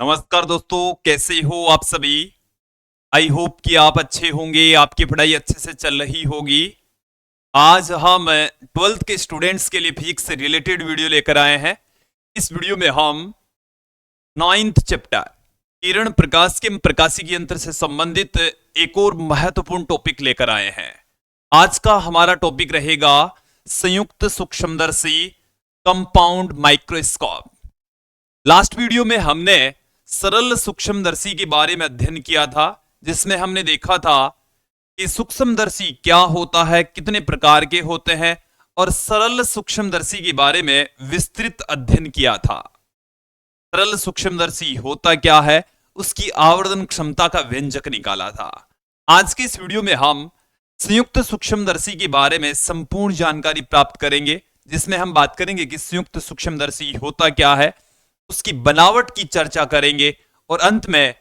नमस्कार दोस्तों, कैसे हो आप सभी। आई होप कि आप अच्छे होंगे, आपकी पढ़ाई अच्छे से चल रही होगी। आज हम 12th के स्टूडेंट्स के लिए फिजिक्स से रिलेटेड वीडियो लेकर आए हैं। इस वीडियो में हम 9th चैप्टर किरण प्रकाश के प्रकाशिकी यंत्र से संबंधित एक और महत्वपूर्ण टॉपिक लेकर आए हैं। आज का हमारा टॉपिक रहेगा संयुक्त सूक्ष्मदर्शी कंपाउंड माइक्रोस्कोप। लास्ट वीडियो में हमने सरल सूक्ष्मदर्शी के बारे में अध्ययन किया था, जिसमें हमने देखा था कि सूक्ष्मदर्शी क्या होता है, कितने प्रकार के होते हैं, और सरल सूक्ष्मदर्शी के बारे में विस्तृत अध्ययन किया था। सरल सूक्ष्मदर्शी होता क्या है, उसकी आवर्धन क्षमता का व्यंजक निकाला था। आज के इस वीडियो में हम संयुक्त सूक्ष्मदर्शी के बारे में संपूर्ण जानकारी प्राप्त करेंगे, जिसमें हम बात करेंगे कि संयुक्त सूक्ष्मदर्शी होता क्या है, उसकी बनावट की चर्चा करेंगे, और अंत में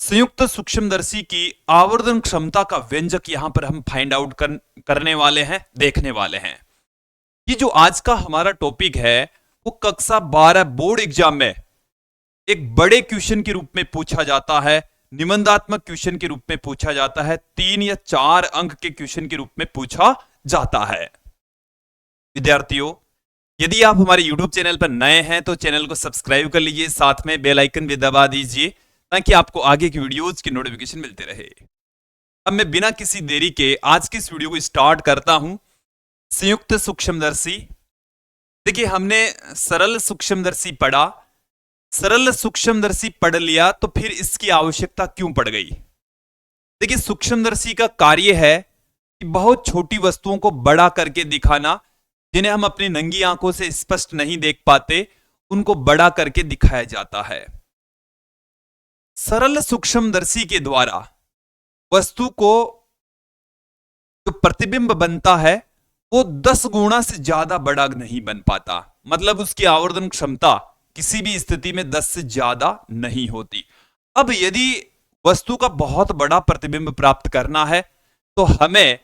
संयुक्त सूक्ष्मदर्शी की आवर्धन क्षमता का व्यंजक यहां पर हम फाइंड आउट करने वाले हैं, देखने वाले हैं। ये जो आज का हमारा टॉपिक है वो कक्षा 12 बोर्ड एग्जाम में एक बड़े क्वेश्चन के रूप में पूछा जाता है, निबंधात्मक क्वेश्चन के रूप में पूछा जाता है, 3 या 4 अंक के क्वेश्चन के रूप में पूछा जाता है। विद्यार्थियों, यदि आप हमारे YouTube चैनल पर नए हैं तो चैनल को सब्सक्राइब कर लीजिए, साथ में बेल आइकन भी दबा दीजिए ताकि आपको आगे की वीडियोज की नोटिफिकेशन मिलते रहे। अब मैं बिना किसी देरी के आज की इस वीडियो को स्टार्ट करता हूं। संयुक्त सूक्ष्मदर्शी, देखिए हमने सरल सूक्ष्मदर्शी पढ़ा, सरल सूक्ष्मदर्शी पढ़ लिया तो फिर इसकी आवश्यकता क्यों पड़ गई। देखिए सूक्ष्मदर्शी का कार्य है कि बहुत छोटी वस्तुओं को बड़ा करके दिखाना, जिन्हें हम अपनी नंगी आंखों से स्पष्ट नहीं देख पाते, उनको बड़ा करके दिखाया जाता है। सरल सूक्ष्मदर्शी के द्वारा वस्तु को जो प्रतिबिंब बनता है वो 10 गुना से ज्यादा बड़ा नहीं बन पाता, मतलब उसकी आवर्धन क्षमता किसी भी स्थिति में 10 से ज्यादा नहीं होती। अब यदि वस्तु का बहुत बड़ा प्रतिबिंब प्राप्त करना है तो हमें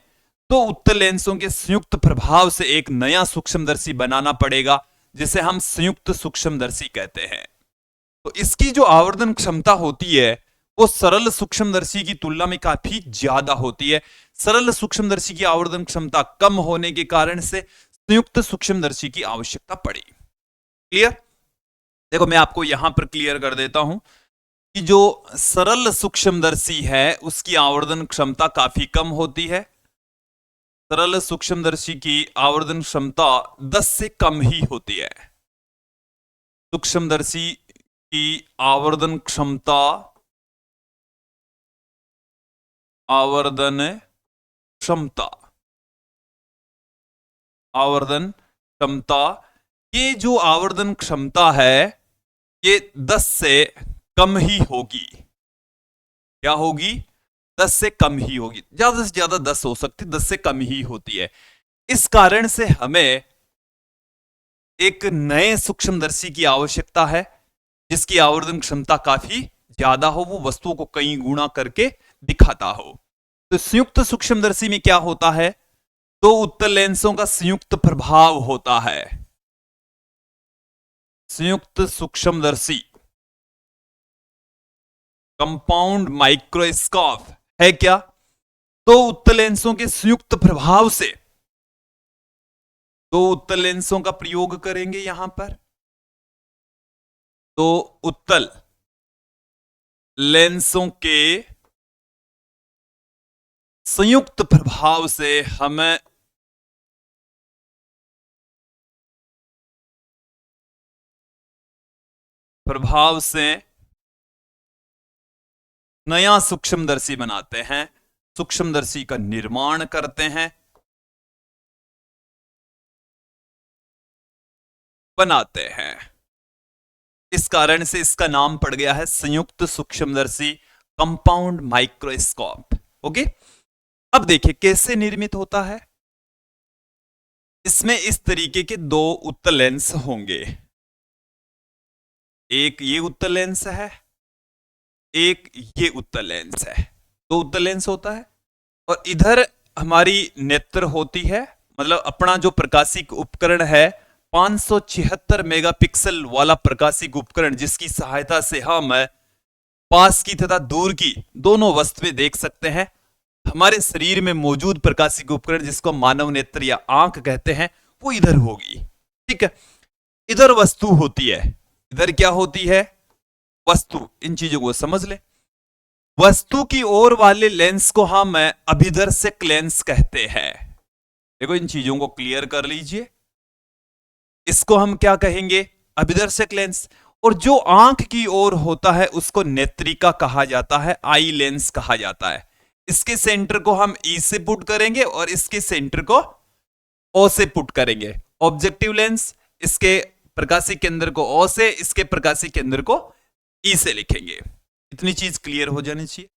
तो उत्तल लेंसों के संयुक्त प्रभाव से एक नया सूक्ष्मदर्शी बनाना पड़ेगा, जिसे हम संयुक्त सूक्ष्मदर्शी कहते हैं। तो इसकी जो आवर्धन क्षमता होती है वो सरल सूक्ष्मदर्शी की तुलना में काफी ज्यादा होती है। सरल सूक्ष्मदर्शी की आवर्धन क्षमता कम होने के कारण से संयुक्त सूक्ष्मदर्शी की आवश्यकता पड़ी। क्लियर? देखो मैं आपको यहां पर क्लियर कर देता हूं कि जो सरल सूक्ष्मदर्शी है उसकी आवर्धन क्षमता काफी कम होती है। सरल सूक्ष्मदर्शी की आवर्धन क्षमता 10 से कम ही होती है। सूक्ष्मदर्शी की आवर्धन क्षमता, आवर्धन क्षमता, आवर्धन क्षमता, ये जो आवर्धन क्षमता है ये 10 से कम ही होगी। क्या होगी? 10 से कम ही होगी। ज्यादा से ज्यादा 10 हो सकती, 10 से कम ही होती है। इस कारण से हमें एक नए सूक्ष्मदर्शी की आवश्यकता है जिसकी आवर्धन क्षमता काफी ज्यादा हो, वो वस्तुओं को कई गुणा करके दिखाता हो। तो संयुक्त सूक्ष्मदर्शी में क्या होता है, दो उत्तल लेंसों का संयुक्त प्रभाव होता है। संयुक्त सूक्ष्मदर्शी कंपाउंड माइक्रोस्कोप है क्या? दो उत्तल लेंसों के संयुक्त प्रभाव से दो उत्तल लेंसों का प्रयोग करेंगे। यहां पर दो उत्तल लेंसों के संयुक्त प्रभाव से हमें नया सूक्ष्मदर्शी बनाते हैं, सूक्ष्मदर्शी का निर्माण करते हैं, बनाते हैं। इस कारण से इसका नाम पड़ गया है संयुक्त सूक्ष्मदर्शी कंपाउंड माइक्रोस्कोप। ओके, अब देखिए कैसे निर्मित होता है। इसमें इस तरीके के दो उत्तल लेंस होंगे, एक ये उत्तल लेंस है, एक ये उत्तल लेंस है। दो उत्तल लेंस होता है और इधर हमारी नेत्र होती है, मतलब अपना जो प्रकाशिक उपकरण है 576 मेगापिक्सल वाला प्रकाशिक उपकरण, जिसकी सहायता से हम पास की तथा दूर की दोनों वस्तुएं देख सकते हैं। हमारे शरीर में मौजूद प्रकाशिक उपकरण, जिसको मानव नेत्र या आंख कहते हैं, वो इधर होगी। ठीक है, इधर वस्तु होती है। इधर क्या होती है? वस्तु। इन चीजों को समझ ले। वस्तु की ओर वाले लेंस को हम अभिदर्शक लेंस कहते हैं। देखो, इन चीजों को क्लियर कर लीजिए। इसको हम क्या कहेंगे? अभिदर्शक लेंस। और जो आंख की ओर होता है उसको नेत्रिका कहा जाता है, आई लेंस कहा जाता है। इसके सेंटर को हम ई से पुट करेंगे और इसके सेंटर को ओ से पुट करेंगे। ऑब्जेक्टिव लेंस, इसके प्रकाशिक केंद्र को ओ से, इसके प्रकाशिक केंद्र को ई से लिखेंगे। इतनी चीज क्लियर हो जानी चाहिए।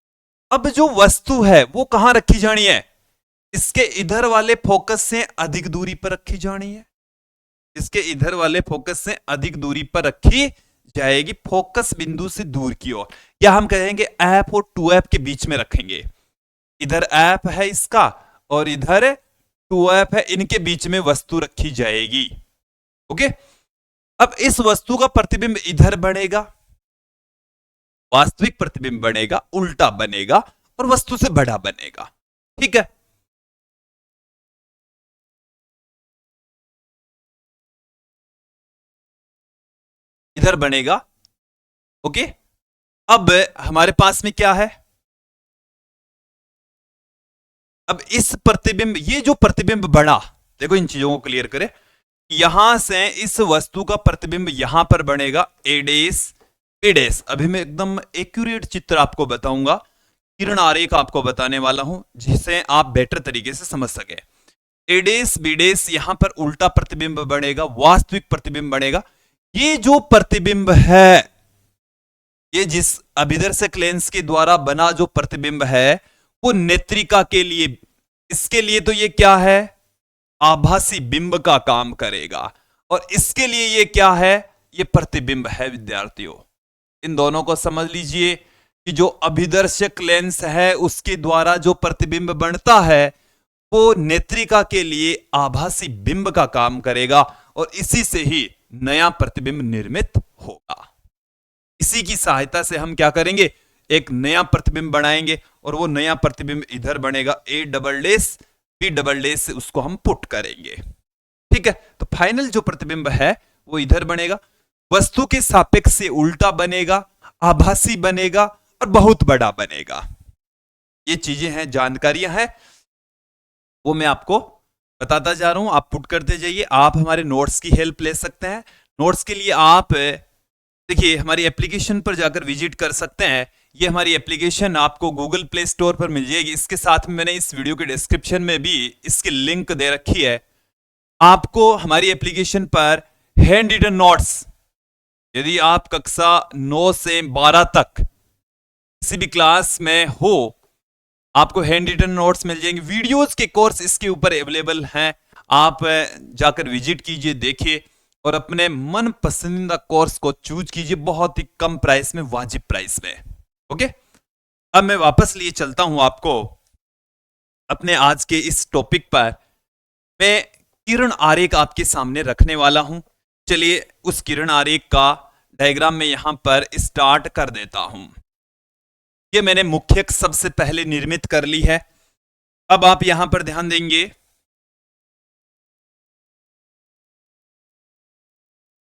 अब जो वस्तु है वो कहां रखी जानी है? इसके इधर वाले फोकस से अधिक दूरी पर रखी जानी है। इसके इधर वाले फोकस से अधिक दूरी पर रखी जाएगी, फोकस बिंदु से दूर की ओर, या हम कहेंगे ऐप और 2F के बीच में रखेंगे। इधर ऐप है इसका और इधर 2F है, इनके बीच में वस्तु रखी जाएगी। ओके, अब इस वस्तु का प्रतिबिंब इधर बनेगा, वास्तविक प्रतिबिंब बनेगा, उल्टा बनेगा और वस्तु से बड़ा बनेगा। ठीक है, इधर बनेगा। ओके, अब हमारे पास में क्या है? अब इस प्रतिबिंब, ये जो प्रतिबिंब बना, देखो इन चीजों को क्लियर करें। यहां से इस वस्तु का प्रतिबिंब यहां पर बनेगा, ए डेस बी डेस। अभी मैं एकदम एक्यूरेट चित्र आपको बताऊंगा, किरण आरेख आपको बताने वाला हूं, जिसे आप बेटर तरीके से समझ सके। ए डेस बी डेस, यहां पर उल्टा प्रतिबिंब बनेगा, वास्तविक प्रतिबिंब बनेगा। ये जो प्रतिबिंब है, ये जिस अभिदर्शक लेंस के द्वारा बना जो प्रतिबिंब है, वो नेत्रिका के लिए, इसके लिए तो ये क्या है? आभासी बिंब का काम करेगा। और इसके लिए ये क्या है? ये प्रतिबिंब है। विद्यार्थियों, इन दोनों को समझ लीजिए कि जो अभिदर्शक लेंस है उसके द्वारा जो प्रतिबिंब बनता है वो नेत्रिका के लिए आभासी बिंब का काम करेगा और इसी से ही नया प्रतिबिंब निर्मित होगा। इसी की सहायता से हम क्या करेंगे? एक नया प्रतिबिंब बनाएंगे और वो नया प्रतिबिंब इधर बनेगा, A double dash B double dash से उसको हम पुट करेंगे। ठीक है, तो फाइनल जो प्रतिबिंब है वो इधर बनेगा, वस्तु के सापेक्ष से उल्टा बनेगा, आभासी बनेगा और बहुत बड़ा बनेगा। ये चीजें हैं, जानकारियां हैं, वो मैं आपको बताता जा रहा हूं। आप पुट करते जाइए। आप हमारे नोट्स की हेल्प ले सकते हैं। नोट्स के लिए आप देखिए हमारी एप्लीकेशन पर जाकर विजिट कर सकते हैं। ये हमारी एप्लीकेशन आपको गूगल प्ले स्टोर पर मिल जाएगी। इसके साथ में मैंने इस वीडियो के डिस्क्रिप्शन में भी इसकी लिंक दे रखी है। आपको हमारी एप्लीकेशन पर हैंड रिटन नोट्स, यदि आप कक्षा 9 से 12 तक किसी भी क्लास में हो, आपको हैंड रिटन नोट्स मिल जाएंगे। वीडियोस के कोर्स इसके ऊपर अवेलेबल हैं। आप जाकर विजिट कीजिए, देखिए और अपने मन पसंदीदा कोर्स को चूज कीजिए, बहुत ही कम प्राइस में, वाजिब प्राइस में। ओके, अब मैं वापस लिए चलता हूं आपको अपने आज के इस टॉपिक पर। मैं किरण आरेख आपके सामने रखने वाला हूं। चलिए उस किरण आरेख का डायग्राम में यहां पर स्टार्ट कर देता हूं। ये मैंने मुख्य सबसे पहले निर्मित कर ली है। अब आप यहां पर ध्यान देंगे,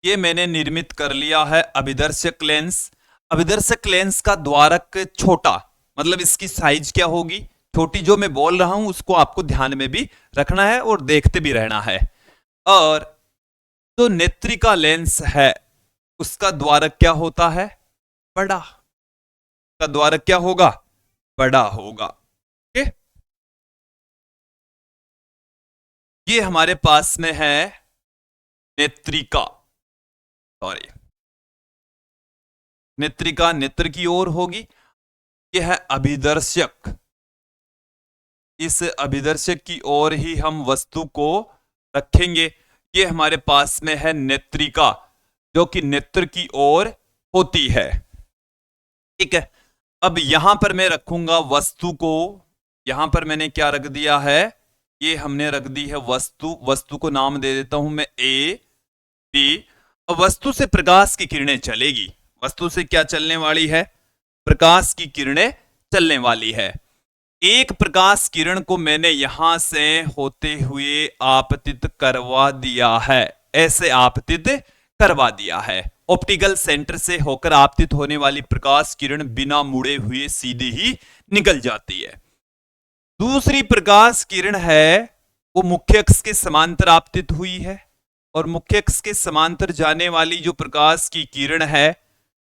ये मैंने निर्मित कर लिया है अभिदर्शक लेंस। अभिदर्शक लेंस का द्वारक छोटा, मतलब इसकी साइज क्या होगी? छोटी। जो मैं बोल रहा हूं उसको आपको ध्यान में भी रखना है और देखते भी रहना है। और जो नेत्रिका लेंस है उसका द्वारक क्या होता है? बड़ा। का द्वारक क्या होगा? बड़ा होगा। ओके, ये हमारे पास में है नेत्रिका, सॉरी नेत्रिका नेत्र की ओर होगी। यह है अभिदर्शक, इस अभिदर्शक की ओर ही हम वस्तु को रखेंगे। ये हमारे पास में है नेत्रिका, जो कि नेत्र की ओर होती है। ठीक है, अब यहां पर मैं रखूंगा वस्तु को। यहां पर मैंने क्या रख दिया है? ये हमने रख दी है वस्तु। वस्तु को नाम दे देता हूं मैं ए बी, वस्तु से प्रकाश की किरणें चलेगी। वस्तु से क्या चलने वाली है? प्रकाश की किरणें चलने वाली है। एक प्रकाश किरण को मैंने यहां से होते हुए आपतित करवा दिया है, ऐसे आपतित करवा दिया है। ऑप्टिकल सेंटर से होकर आपतित होने वाली प्रकाश किरण बिना मुड़े हुए सीधी ही निकल जाती है। दूसरी प्रकाश किरण है वो मुख्य अक्ष के समांतर आपतित हुई है, और मुख्य अक्ष के समांतर जाने वाली जो प्रकाश की किरण है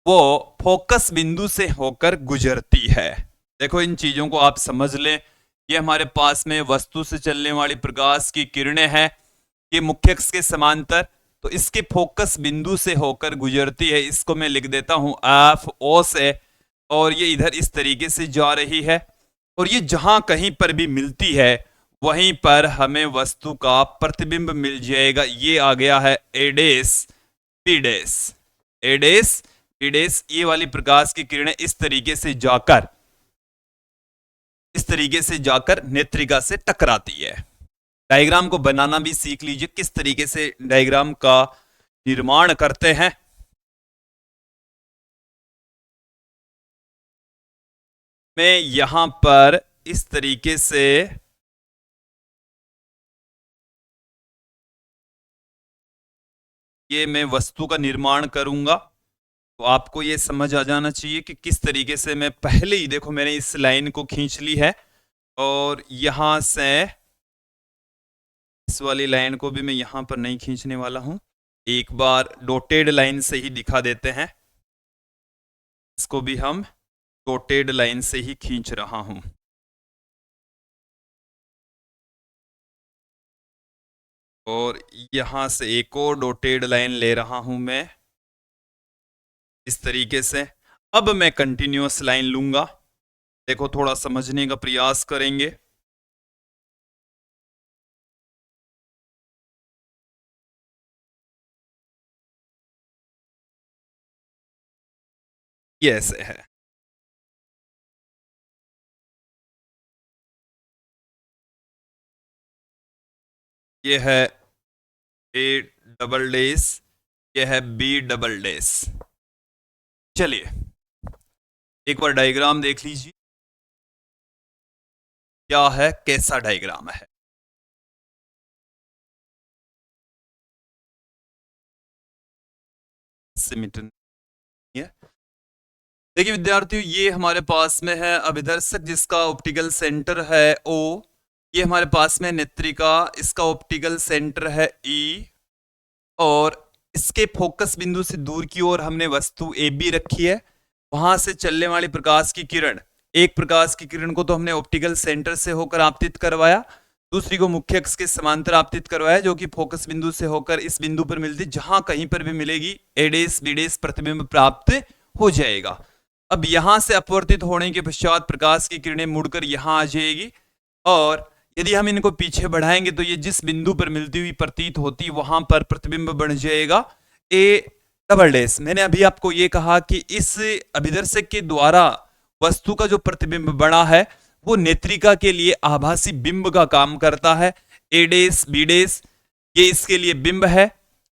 वो फोकस बिंदु से होकर गुजरती है। देखो इन चीजों को आप समझ लें। ये हमारे पास में वस्तु से चलने वाली प्रकाश की किरणें हैं, ये मुख्य अक्ष के समांतर, तो इसके फोकस बिंदु से होकर गुजरती है। इसको मैं लिख देता हूं एफ ओ से, और ये इधर इस तरीके से जा रही है, और ये जहां कहीं पर भी मिलती है वहीं पर हमें वस्तु का प्रतिबिंब मिल जाएगा। ये आ गया है ए डेस बी डेस, ए डेस बी डेस। ये वाली प्रकाश की किरणें इस तरीके से जाकर नेत्रिका से टकराती है। डायग्राम को बनाना भी सीख लीजिए, किस तरीके से डायग्राम का निर्माण करते हैं। मैं यहां पर इस तरीके से ये मैं वस्तु का निर्माण करूंगा, तो आपको ये समझ आ जाना चाहिए कि किस तरीके से मैं पहले ही, देखो मैंने इस लाइन को खींच ली है, और यहां से इस वाली लाइन को भी मैं यहां पर नहीं खींचने वाला हूं, एक बार डॉटेड लाइन से ही दिखा देते हैं। इसको भी हम डॉटेड लाइन से ही खींच रहा हूं, और यहां से एक और डॉटेड लाइन ले रहा हूं मैं इस तरीके से। अब मैं कंटिन्यूअस लाइन लूंगा। देखो थोड़ा समझने का प्रयास करेंगे। ये ऐसे है, ये है ए डबल डेस, ये है बी डबल डेस। चलिए एक बार डायग्राम देख लीजिए, क्या है, कैसा डायग्राम है। देखिए विद्यार्थियों, ये हमारे पास में है अभिदर्शक जिसका ऑप्टिकल सेंटर है ओ, ये हमारे पास में नेत्रिका, इसका ऑप्टिकल सेंटर है ई, और इसके फोकस बिंदु से दूर की ओर हमने वस्तु ए बी रखी है। वहां से चलने वाली प्रकाश की किरण, एक प्रकाश की किरण को तो हमने ऑप्टिकल सेंटर से होकर आपतित करवाया, दूसरी को मुख्य अक्ष के समांतर आपतित करवाया, जो कि फोकस बिंदु से होकर इस बिंदु पर मिलती, जहां कहीं पर भी मिलेगी ए डेस बी डेस प्रतिबिंब प्राप्त हो जाएगा। अब यहां से अपवर्तित होने के पश्चात प्रकाश की किरणें मुड़कर यहां आ जाएगी, और यदि हम इनको पीछे बढ़ाएंगे तो ये जिस बिंदु पर मिलती हुई प्रतीत होती वहां पर प्रतिबिंब बन जाएगा ए डबल डेस। मैंने अभी आपको ये कहा कि इस अभिदर्शक के द्वारा वस्तु का जो प्रतिबिंब बना है वो नेत्रिका के लिए आभासी बिंब का काम करता है। ए डेस बी डेस ये इसके लिए बिंब है,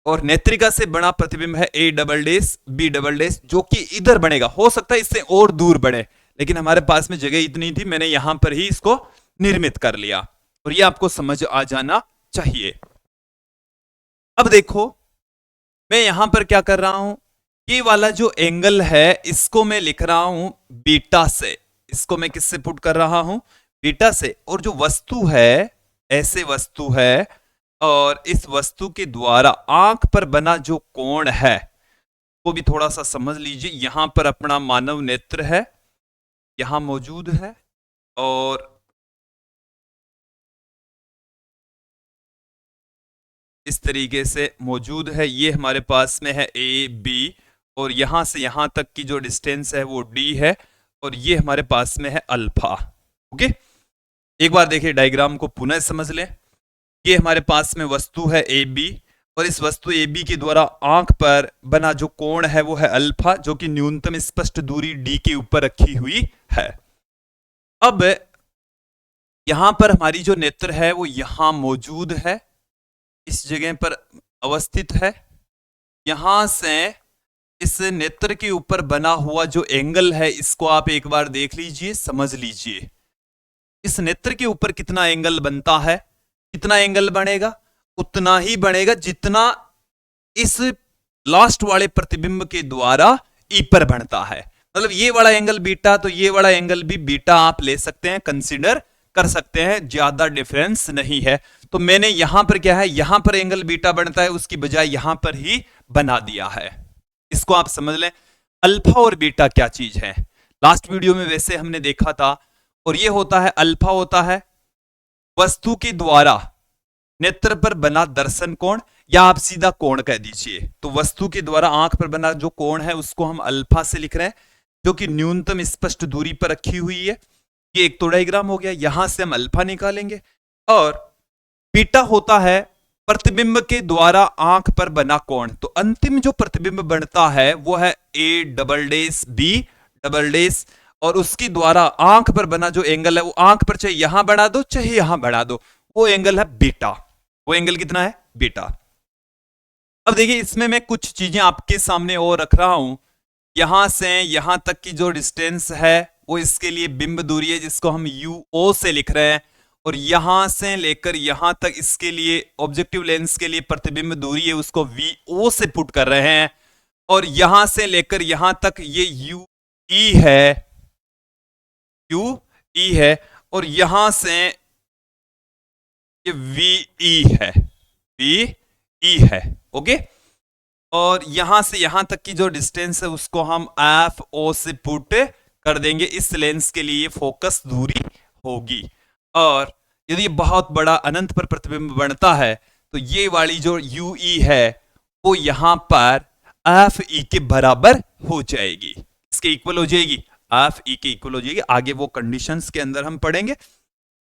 और नेत्रिका से बना प्रतिबिंब है A double dash B double dash, जो कि इधर बनेगा। हो सकता है इससे और दूर बने, लेकिन हमारे पास में जगह इतनी थी, मैंने यहां पर ही इसको निर्मित कर लिया, और ये आपको समझ आ जाना चाहिए। अब देखो मैं यहां पर क्या कर रहा हूं, ये वाला जो एंगल है इसको मैं लिख रहा हूं बीटा से, इसको मैं किससे पुट कर रहा हूं, बीटा से। और जो वस्तु है ऐसे वस्तु है, और इस वस्तु के द्वारा आंख पर बना जो कोण है वो भी थोड़ा सा समझ लीजिए। यहां पर अपना मानव नेत्र है, यहां मौजूद है, और इस तरीके से मौजूद है। ये हमारे पास में है ए बी, और यहां से यहां तक की जो डिस्टेंस है वो डी है, और ये हमारे पास में है अल्फा। ओके, एक बार देखिए डायग्राम को पुनः समझ लें। ये हमारे पास में वस्तु है ए बी, और इस वस्तु ए बी के द्वारा आंख पर बना जो कोण है वो है अल्फा, जो कि न्यूनतम स्पष्ट दूरी डी के ऊपर रखी हुई है। अब यहां पर हमारी जो नेत्र है वो यहां मौजूद है, इस जगह पर अवस्थित है, यहां से इस नेत्र के ऊपर बना हुआ जो एंगल है इसको आप एक बार देख लीजिए, समझ लीजिए। इस नेत्र के ऊपर कितना एंगल बनता है, कितना एंगल बनेगा, उतना ही बनेगा जितना इस लास्ट वाले प्रतिबिंब के द्वारा ई पर बढ़ता है। मतलब ये वाला एंगल बीटा, तो ये वाला एंगल भी बीटा आप ले सकते हैं, कंसीडर कर सकते हैं, ज्यादा डिफरेंस नहीं है। तो मैंने यहां पर क्या है, यहां पर एंगल बीटा बनता है, उसकी बजाय यहां पर ही बना दिया है। इसको आप समझ लें। अल्फा और बीटा क्या चीज है, लास्ट वीडियो में वैसे हमने देखा था। और ये होता है, अल्फा होता है वस्तु के द्वारा नेत्र पर बना दर्शन कोण, या आप सीधा कोण कह दीजिए। तो वस्तु के द्वारा आंख पर बना जो कोण है उसको हम अल्फा से लिख रहे हैं, जो कि न्यूनतम स्पष्ट दूरी पर रखी हुई है। ये एक तो डायग्राम हो गया, यहां से हम अल्फा निकालेंगे। और बीटा होता है प्रतिबिंब के द्वारा आंख पर बना कोण। तो अंतिम जो प्रतिबिंब बनता है वो है A double dash B double dash, और उसके द्वारा आंख पर बना जो एंगल है वो आंख पर चाहे यहां बढ़ा दो चाहे यहां बढ़ा दो, वो एंगल है बीटा। वो एंगल कितना है, बीटा। अब देखिए इसमें मैं कुछ चीजें आपके सामने और रख रहा हूं। यहां से यहां तक की जो डिस्टेंस है वो इसके लिए बिंब दूरी है, जिसको हम यूओ से लिख रहे हैं। और यहां से लेकर यहां तक इसके लिए ऑब्जेक्टिव लेंस के लिए प्रतिबिंब दूरी है, उसको वीओ से पुट कर रहे हैं। और यहां से लेकर यहां तक ये यू ई है, यू ई है। और यहां से ये वी है, वी है, ओके। और यहां से यहां तक की जो डिस्टेंस है उसको हम एफ ओ से पुट कर देंगे। इस लेंस के लिए फोकस दूरी होगी। और यदि बहुत बड़ा अनंत पर प्रतिबिंब बनता है तो ये वाली जो यू ई है वो यहां पर एफ ई के बराबर हो जाएगी, इसके इक्वल हो जाएगी, एफ ई के इक्वल हो जाएगी। आगे वो कंडीशंस के अंदर हम पढ़ेंगे।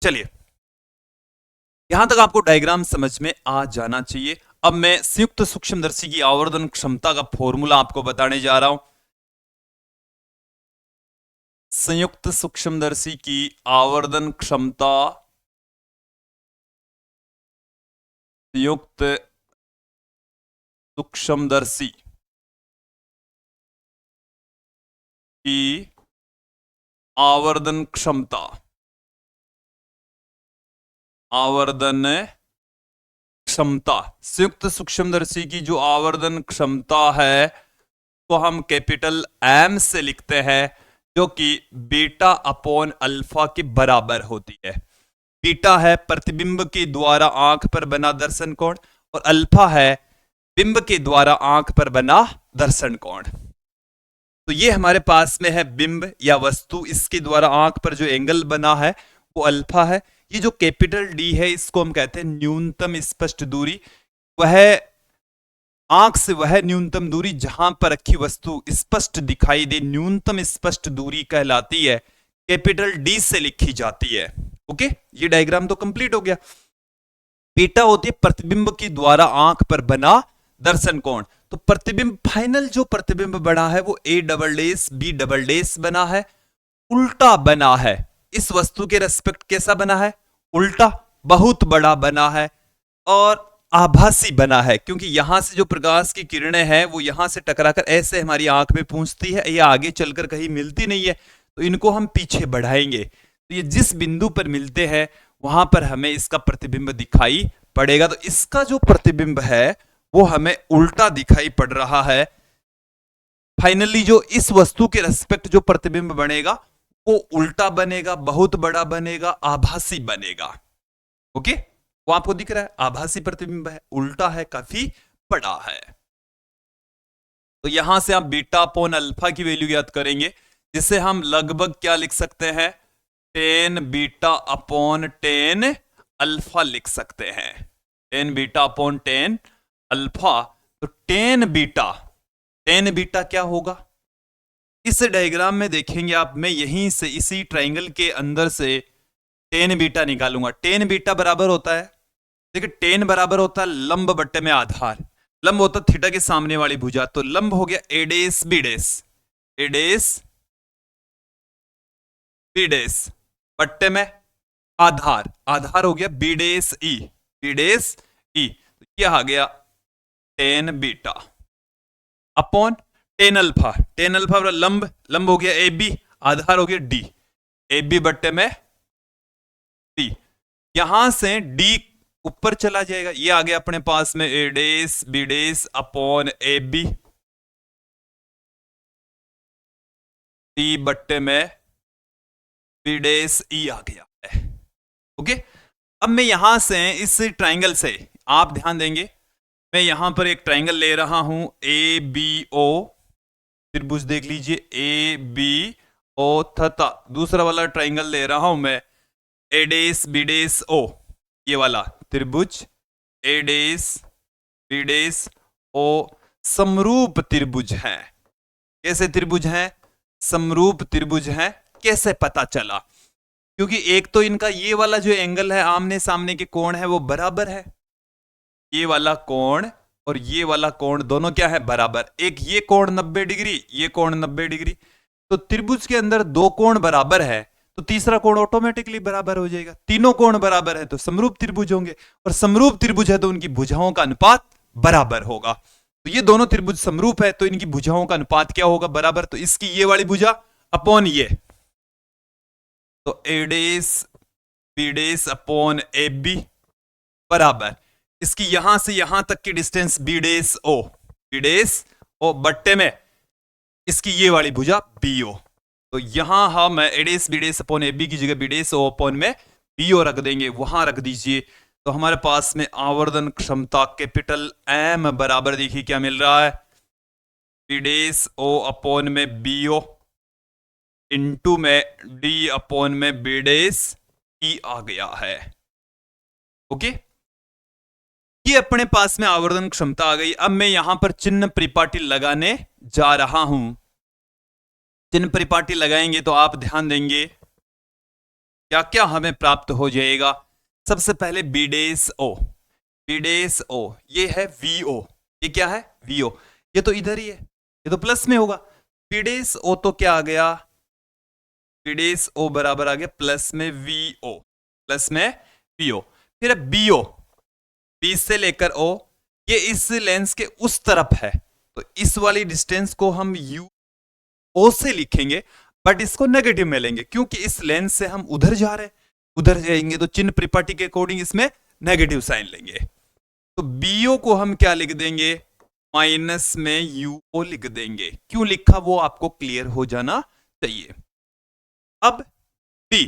चलिए, यहां तक आपको डायग्राम समझ में आ जाना चाहिए। अब मैं संयुक्त सूक्ष्मदर्शी की आवर्धन क्षमता का फॉर्मूला आपको बताने जा रहा हूं। संयुक्त सूक्ष्मदर्शी की आवर्धन क्षमता, संयुक्त सूक्ष्मदर्शी की आवर्धन क्षमता, आवर्धन क्षमता, संयुक्त सूक्ष्मदर्शी की जो आवर्धन क्षमता है तो हम कैपिटल एम से लिखते हैं, जो कि बीटा अपॉन अल्फा के बराबर होती है। बीटा है प्रतिबिंब के द्वारा आंख पर बना दर्शन कोण, और अल्फा है बिंब के द्वारा आंख पर बना दर्शन कोण। तो ये हमारे पास में है बिंब या वस्तु, इसके द्वारा आंख पर जो एंगल बना है वो अल्फा है। ये जो कैपिटल डी है इसको हम कहते हैं न्यूनतम स्पष्ट दूरी। वह आंख से वह न्यूनतम दूरी जहां पर रखी वस्तु स्पष्ट दिखाई दे, न्यूनतम स्पष्ट दूरी कहलाती है, कैपिटल डी से लिखी जाती है। ओके, ये डायग्राम तो कंप्लीट हो गया। बीटा होती है प्रतिबिंब के द्वारा आंख पर बना दर्शन कोण। तो प्रतिबिंब, फाइनल जो प्रतिबिंब बना है वो A double dash B double dash बना है, उल्टा बना है। इस वस्तु के रेस्पेक्ट कैसा बना है, उल्टा, बहुत बड़ा बना है और आभासी बना है, क्योंकि यहां से जो प्रकाश की किरणें हैं वो यहां से टकराकर ऐसे हमारी आंख में पहुंचती है, या आगे चलकर कहीं मिलती नहीं है, तो इनको हम पीछे बढ़ाएंगे। तो ये जिस बिंदु पर मिलते हैं वहां पर हमें इसका प्रतिबिंब दिखाई पड़ेगा। तो इसका जो प्रतिबिंब है वो हमें उल्टा दिखाई पड़ रहा है। फाइनली जो इस वस्तु के रेस्पेक्ट जो प्रतिबिंब बनेगा वो उल्टा बनेगा, बहुत बड़ा बनेगा, आभासी बनेगा। ओके, वो आपको दिख रहा है, आभासी प्रतिबिंब है, उल्टा है, काफी बड़ा है। तो यहां से आप बीटा अपॉन अल्फा की वैल्यू याद करेंगे, जिसे हम लगभग क्या लिख सकते हैं, 10 बीटा अपॉन 10 अल्फा लिख सकते हैं। 10 बीटा अपॉन 10 अल्फा। तो 10 बीटा क्या होगा, इस डायग्राम में देखेंगे आप, मैं यहीं से इसी ट्राइंगल के अंदर से 10 बीटा निकालूंगा। 10 बीटा बराबर होता है, देखिए 10 बराबर होता है लंब बट्टे में आधार। लंब होता है थीटा के सामने वाली भुजा, तो लंब हो गया ए डेस बी डेस, ए डेस बी डेस बट्टे में आधार, आधार हो गया बी डेस ई, बी डेस ई। ये आ गया 10 beta. Upon tan alpha, tan alpha लंब, लंब हो गया ए बी, आधार हो गया डी, ए बी बट्टे में डी। यहां से डी ऊपर चला जाएगा, ये आ गया अपने पास में A dash B dash upon A B, D बट्टे में बी डेस ई आ गया है। ओके, अब मैं यहां से इस ट्राइंगल से, आप ध्यान देंगे, मैं यहां पर एक ट्राइंगल ले रहा हूं ए बी ओ, त्रिभुज देख लीजिए ए बी ओ, तथा दूसरा वाला ट्राइंगल ले रहा हूं मैं ए डेस बी डेस ओ, ये वाला त्रिभुज ए डेस बी डेस ओ समरूप त्रिभुज है। कैसे त्रिभुज है? समरूप त्रिभुज है। कैसे पता चला? क्योंकि एक तो इनका ये वाला जो एंगल है, आमने सामने के कोण है, वो बराबर है। ये वाला कोण और ये वाला कोण दोनों क्या है? बराबर। एक ये कोण 90 डिग्री, ये कोण 90 डिग्री, तो त्रिभुज के अंदर दो कोण बराबर है तो तीसरा कोण ऑटोमेटिकली बराबर हो जाएगा। तीनों कोण बराबर है तो समरूप त्रिभुज होंगे, और समरूप त्रिभुज है तो उनकी भुजाओं का अनुपात बराबर होगा। तो ये दोनों त्रिभुज समरूप है तो इनकी भुजाओं का अनुपात क्या होगा? बराबर। तो इसकी ये वाली भुजा अपॉन ये, तो A dash B dash upon A B बराबर इसकी यहां से यहां तक की distance B dash O, B dash O बट्टे में इसकी ये वाली भुजा बी ओ। तो यहां हम A dash B dash upon A B की जगह बी डेस ओ अपॉन में बी ओ रख देंगे, वहां रख दीजिए। तो हमारे पास में आवर्धन क्षमता कैपिटल एम बराबर देखिए क्या मिल रहा है, बी डेस ओ अपॉन में बी ओ इंटू में डी अपॉन में बी डेस ई आ गया है। ओके, ये अपने पास में आवर्धन क्षमता आ गई। अब मैं यहां पर चिन्ह परिपाटी लगाने जा रहा हूं। चिन्ह परिपाटी लगाएंगे तो आप ध्यान देंगे क्या क्या हमें प्राप्त हो जाएगा। सबसे पहले B dash O, B dash ओ ये है वी ओ, ये क्या है? वी ओ, ये तो इधर ही है, ये तो प्लस में होगा। बी डेस ओ तो क्या आ गया? बी डेस ओ बराबर आ गया प्लस में वी ओ, प्लस में वी ओ। फिर बी ओ, बी से लेकर ओ, ये इस लेंस के उस तरफ है तो इस वाली डिस्टेंस को हम यू ओ से लिखेंगे, बट इसको नेगेटिव में लेंगे क्योंकि इस लेंस से हम उधर जा रहे हैं। उधर जाएंगे तो चिन्ह परिपाटी के अकॉर्डिंग इसमें नेगेटिव साइन लेंगे। तो बीओ को हम क्या लिख देंगे? माइनस में यूओ लिख देंगे। क्यों लिखा वो आपको क्लियर हो जाना चाहिए। अब डी,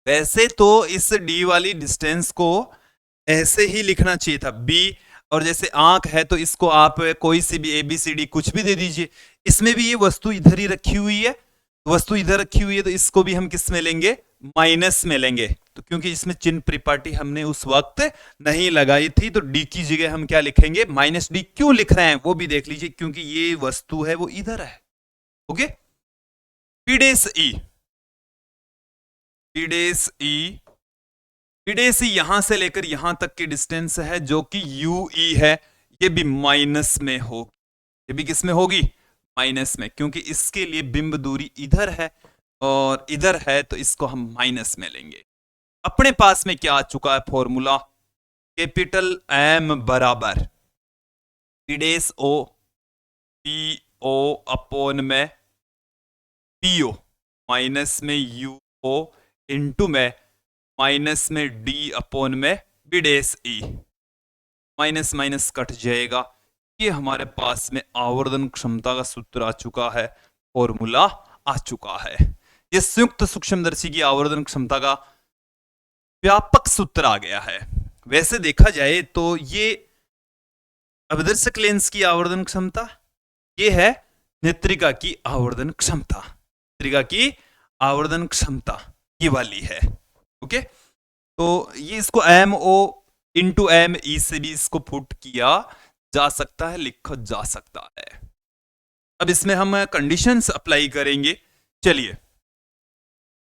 वैसे तो इस डी वाली डिस्टेंस को ऐसे ही लिखना चाहिए था बी, और जैसे आंख है तो इसको आप कोई सी भी ABCD कुछ भी दे दीजिए। इसमें भी ये वस्तु इधर ही रखी हुई है, वस्तु इधर रखी हुई है तो इसको भी हम किस में लेंगे? माइनस में लेंगे। तो क्योंकि इसमें चिन्ह परिपाटी हमने उस वक्त नहीं लगाई थी तो डी की जगह हम क्या लिखेंगे? Minus D. क्यों लिख रहे हैं वो भी देख लीजिए, क्योंकि ये वस्तु है वो इधर है। ओके, पी डेस ई, पी डेस ई, पी डेस ई यहां से लेकर यहां तक की डिस्टेंस है जो कि यू ई है, ये भी माइनस में हो, ये भी किस में होगी? माइनस में, क्योंकि इसके लिए बिंब दूरी इधर है और इधर है तो इसको हम माइनस में लेंगे। अपने पास में क्या आ चुका है फॉर्मूला? कैपिटल एम बराबर पी डेस ओ पी ओ अपॉन में पी ओ माइनस में यू ओ इंटू में माइनस में डी अपॉन में बी डेस ई। माइनस माइनस कट जाएगा। ये हमारे पास में आवर्धन क्षमता का सूत्र आ चुका है, फॉर्मूला आ चुका है। ये संयुक्त सूक्ष्मदर्शी की आवर्धन क्षमता का व्यापक सूत्र आ गया है। वैसे देखा जाए तो ये अभिदर्शक लेंस की आवर्धन क्षमता, ये है नेत्रिका की आवर्धन क्षमता, नेत्रिका की आवर्धन क्षमता ये वाली है। ओके, तो ये इसको M O into M E से भी इसको पुट किया जा सकता है, लिखा जा सकता है। अब इसमें हम कंडीशंस अप्लाई करेंगे। चलिए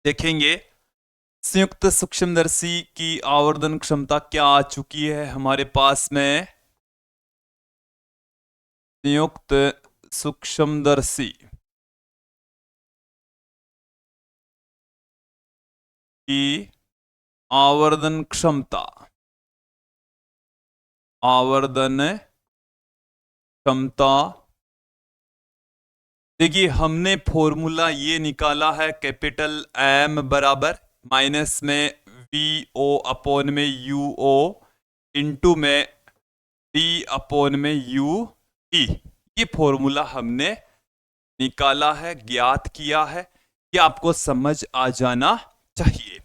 देखेंगे संयुक्त सूक्ष्मदर्शी की आवर्धन क्षमता क्या आ चुकी है हमारे पास में। संयुक्त सूक्ष्मदर्शी की आवर्धन क्षमता, आवर्धन क्षमता देखिए हमने फॉर्मूला ये निकाला है, कैपिटल एम बराबर माइनस में वी ओ अपॉन में यू ओ इंटू में डी अपॉन में यू ई। ये फॉर्मूला हमने निकाला है, ज्ञात किया है, ये आपको समझ आ जाना चाहिए।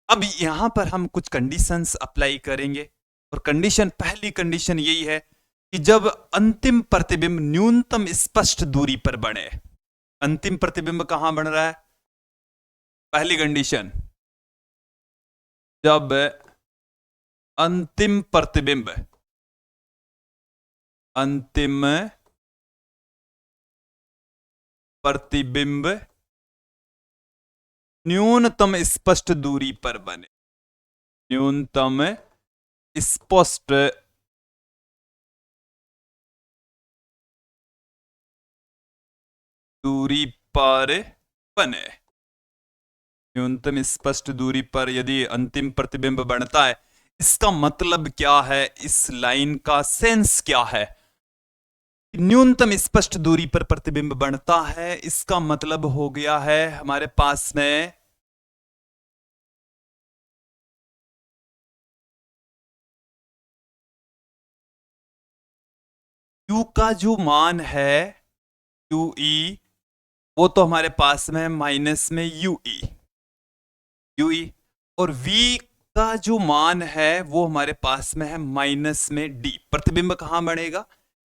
अब यहां पर हम कुछ कंडीशंस अप्लाई करेंगे और पहली कंडीशन यही है कि जब अंतिम प्रतिबिंब न्यूनतम स्पष्ट दूरी पर बने। अंतिम प्रतिबिंब कहां बन रहा है? पहली कंडीशन, जब अंतिम प्रतिबिंब न्यूनतम स्पष्ट दूरी पर बने। न्यूनतम स्पष्ट दूरी पर बने। न्यूनतम स्पष्ट दूरी पर यदि अंतिम प्रतिबिंब बनता है, इसका मतलब क्या है? इस लाइन का सेंस क्या है? न्यूनतम स्पष्ट दूरी पर प्रतिबिंब बनता है, इसका मतलब हो गया है हमारे पास में u का जो मान है यू ई, वो तो हमारे पास में माइनस में यू ई, और v का जो मान है वो हमारे पास में है माइनस में d। प्रतिबिंब कहां बनेगा?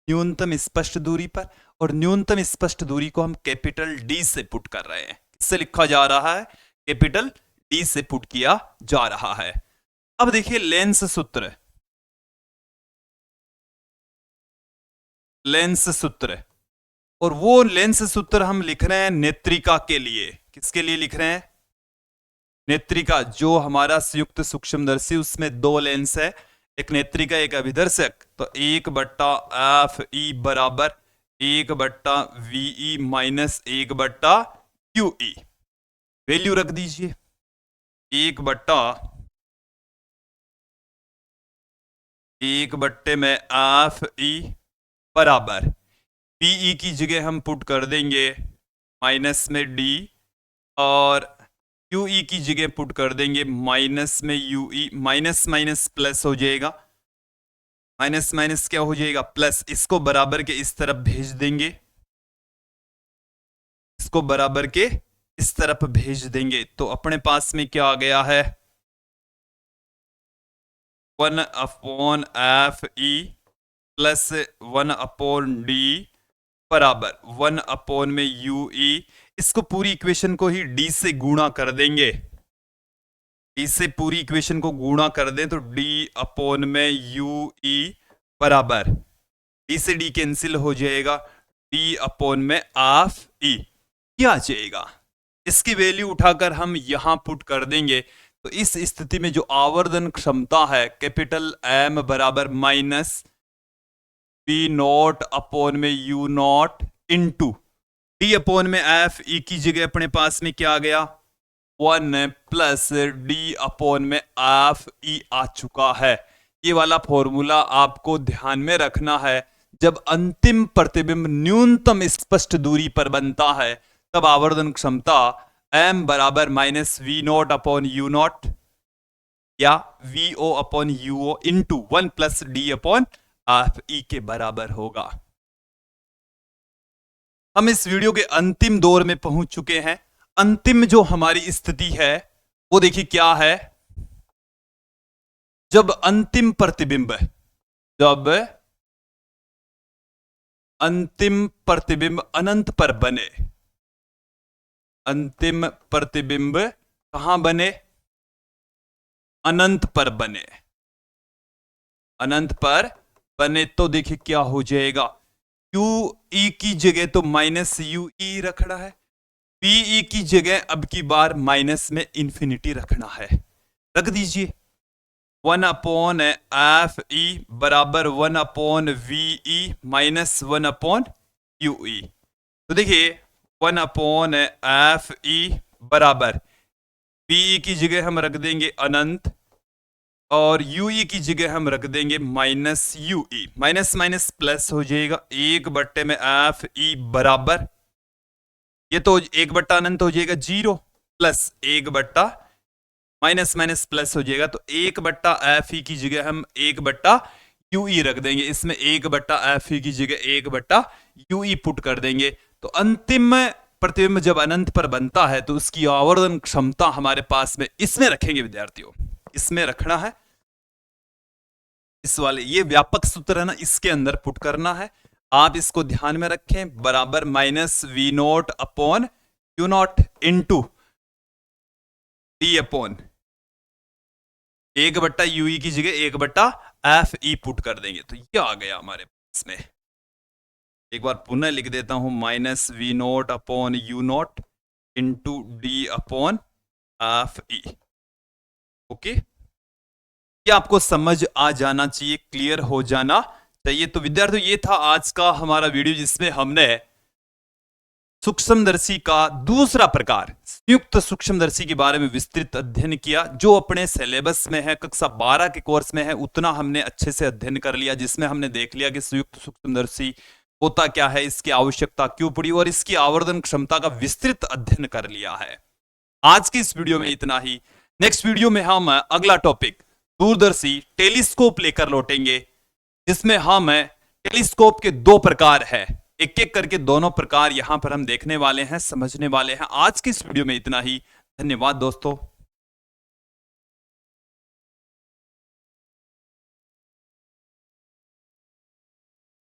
न्यूनतम स्पष्ट दूरी पर, और न्यूनतम स्पष्ट दूरी को हम कैपिटल D से पुट कर रहे हैं। किससे लिखा जा रहा है? कैपिटल D से पुट किया जा रहा है। अब देखिए लेंस सूत्र, और वो लेंस सूत्र हम लिख रहे हैं नेत्रिका के लिए। किसके लिए लिख रहे हैं? नेत्रिका, जो हमारा संयुक्त सूक्ष्मदर्शी, उसमें दो लेंस है, एक नेत्रिका एक अभिदर्शक। तो 1/F E बराबर 1/VE माइनस 1/QE। वैल्यू रख दीजिए 1/1 में FE बराबर PE की जगह हम पुट कर देंगे माइनस में D, और QE की जगह पुट कर देंगे माइनस में UE। माइनस माइनस प्लस हो जाएगा, माइनस माइनस क्या हो जाएगा? प्लस। इसको बराबर के इस तरफ भेज देंगे, इसको बराबर के इस तरफ भेज देंगे, तो अपने पास में क्या आ गया है? 1/FE प्लस 1/D बराबर 1 में UE। इसको पूरी इक्वेशन को ही D से गुणा कर देंगे, D से पूरी इक्वेशन को गुणा कर दें तो D में UE बराबर D से D कैंसिल हो जाएगा, D में हाफ E क्या आ जाएगा। इसकी वैल्यू उठाकर हम यहां पुट कर देंगे, तो इस स्थिति में जो आवर्धन क्षमता है कैपिटल M बराबर माइनस V0 में U0 इंटू D में FE की जगह अपने पास में क्या आ गया? 1 प्लस D में FE आ चुका है। ये वाला फॉर्मूला आपको ध्यान में रखना है। जब अंतिम प्रतिबिंब न्यूनतम स्पष्ट दूरी पर बनता है, तब आवर्धन क्षमता M बराबर माइनस V0/U0 या VO/UO इंटू 1 प्लस D/FE के बराबर होगा। हम इस वीडियो के अंतिम दौर में पहुंच चुके हैं। अंतिम जो हमारी स्थिति है वो देखिए क्या है? जब अंतिम प्रतिबिंब अनंत पर बने। अंतिम प्रतिबिंब कहां बने? अनंत पर बने। अनंत पर बने तो देखिए क्या हो जाएगा? QE की जगह तो माइनस UE रखना है, PE की जगह अब की बार माइनस में इंफिनिटी रखना है। रख दीजिए 1/FE बराबर 1/VE माइनस 1/UE। तो देखिए 1/FE बराबर PE की जगह हम रख देंगे अनंत, और यूई की जगह हम रख देंगे minus u e, minus minus plus हो जाएगा, 1/f(e) बराबर, ये तो 1 अनंत हो जाएगा 0 प्लस 1 माइनस माइनस प्लस हो जाएगा, तो 1/f(e) की जगह हम 1/ui रख देंगे, इसमें 1/f(e) की जगह 1/ui पुट कर देंगे। तो अंतिम प्रतिबिंब जब अनंत पर बनता है तो उसकी आवर्धन क्षमता हमारे पास में इसमें रखेंगे विद्यार्थियों, इसमें रखना है, इस वाले ये व्यापक सूत्र है ना, इसके अंदर पुट करना है। आप इसको ध्यान में रखें, बराबर minus v naught upon u naught into d upon 1/ui की जगह 1/f(e) पुट कर देंगे, तो ये आ गया हमारे पास में। एक बार पुनः लिख देता हूं, minus v naught upon u naught into d upon f(e). Okay, ये आपको समझ आ जाना चाहिए, क्लियर हो जाना चाहिए। तो विद्यार्थियों, ये था आज का हमारा वीडियो जिसमें हमने सूक्ष्मदर्शी का दूसरा प्रकार संयुक्त सूक्ष्मदर्शी के बारे में विस्तृत अध्ययन किया। जो अपने सिलेबस में है, कक्षा 12 के कोर्स में है, उतना हमने अच्छे से अध्ययन कर लिया, जिसमें हमने देख लिया कि संयुक्त सूक्ष्मदर्शी होता क्या है, इसकी आवश्यकता क्यों पड़ी और इसकी आवर्धन क्षमता का विस्तृत अध्ययन कर लिया है। आज की इस वीडियो में इतना ही। नेक्स्ट वीडियो में हम अगला टॉपिक दूरदर्शी टेलीस्कोप लेकर लौटेंगे, जिसमें हम टेलीस्कोप के 2 प्रकार है, एक एक करके दोनों प्रकार यहां पर हम देखने वाले हैं, समझने वाले हैं। आज की इस वीडियो में इतना ही। धन्यवाद दोस्तों।